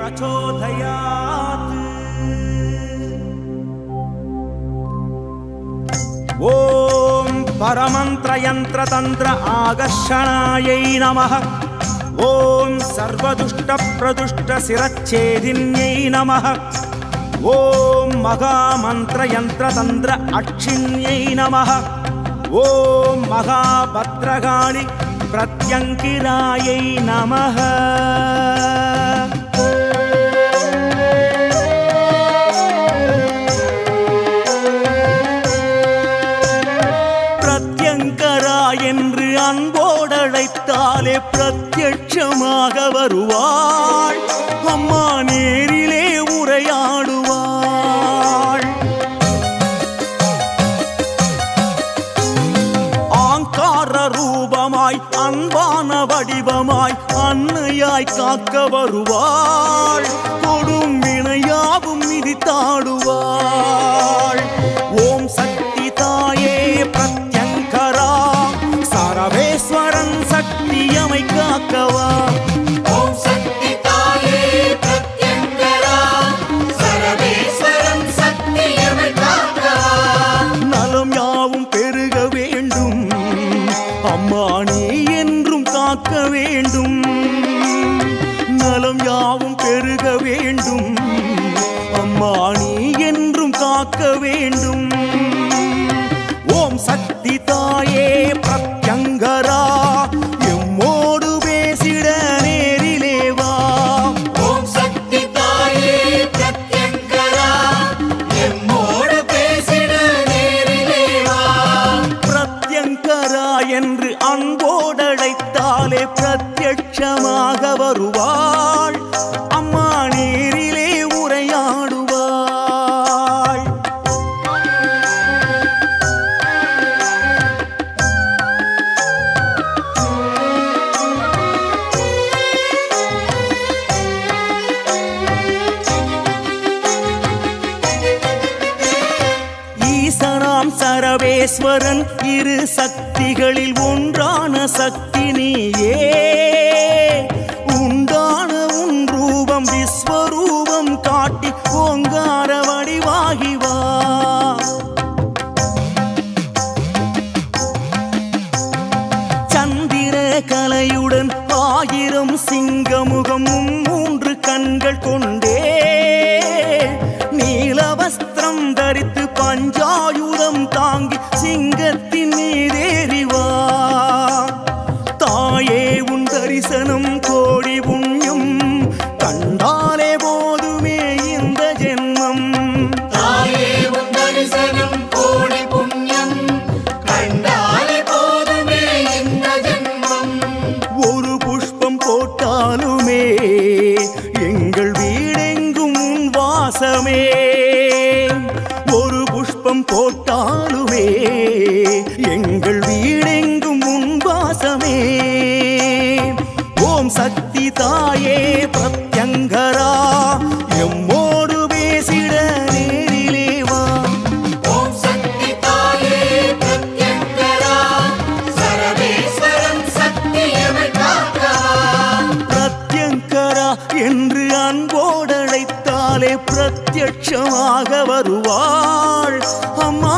प्रचोदयात्। ॐ परमन्त्रयन्त्रतन्त्र आकर्षणायै नमः। ॐ सर्वदुष्टप्रदुष्टशिरच्छेदिन्यै नमः। ॐ महामन्त्रयन्त्रतन्त्र अक्षिण्यै नमः। ॐ महाभद्रकाळि प्रत्यङ्किरायै नमः। பிரத்யங்கரா என்று அன்போடழைத்தாலே பிரத்யட்சமாக வருவாள் அம்மா, நேரிலே உரையாடுவாள். ஆங்கார ரூபமாய் அன்பான வடிவமாய் அன்னையாய் காக்க வருவாள். கொடும் வினையாவும் மிதித்தாடுவாள். ஓம் சக்தி தாயே பிரத்யங்கரா, சரவேஸ்வரன் சக்தியமை காக்கவா. ஓம் சக்தி தாயே பிரத்யங்கரா, சரவேஸ்வரன் சக்தியமை காக்கவா. நலம் யாவும் பெருக வேண்டும் அம்மா, நீ என்றும் காக்க வேண்டும். நலம் யாவும் பெருக வேண்டும் அம்மா, நீ என்றும் காக்க வேண்டும். ஓம் சக்தி தாயே பிரத்யங்கரா, எம்மோடு பேசிட நேரிலே வா. ஓம் சக்தி தாயே பிரத்யங்கரா, எம்மோடு பேசிட நேரிலே வா. பிரத்யங்கரா என்று அன்போடழைத்தாலே பிரத்யட்சமாக வருவாள் அம்மா, நேரிலே உரையாடுவாள். ஈசனாம் சரவேஸ்வரன் இரு சக்திகளில் ஒன்றான சக்தி நீயே. உண்டான உன் ரூபம் விஸ்வரூபம் காட்டி ஓங்கார வடிவாகி வா. சந்திர கலையுடன் ஆயிரம் சிங்கமுகம் மூன்று கண்கள் கொண்டே நீல வஸ்திரம் தரித்து பஞ்சாயுதம் தாங்கி சிங்கத்தின் மீதேறி வா. தாயே உன் தரிசனம் கோடி புண்ணியம், கண்டாலே போதுமே இந்த ஜென்மம். தாயே உன் தரிசனம் கோடி புண்ணியம், கண்டாலே போதுமே இந்த ஜென்மம். ஒரு புஷ்பம் போட்டாலுமே எங்கள் வீடெங்கும் உன் வாசமே. ஒரு புஷ்பம் போட்டாலுமே எங்கள் வீடெங்கும் உன் வாசமே. ஓம் சக்தி தாயே பிரத்யங்கரா, எம்மோடு பேசிட நேரிலே வா. ஓம் சக்தி தாயே பிரத்யங்கரா, சரவேஸ்வரன் சக்தியமை காக்கவா. பிரத்யங்கரா என்று அன்போடழைத்தாலே பிரத்யட்சமாக வருவாள் அம்மா,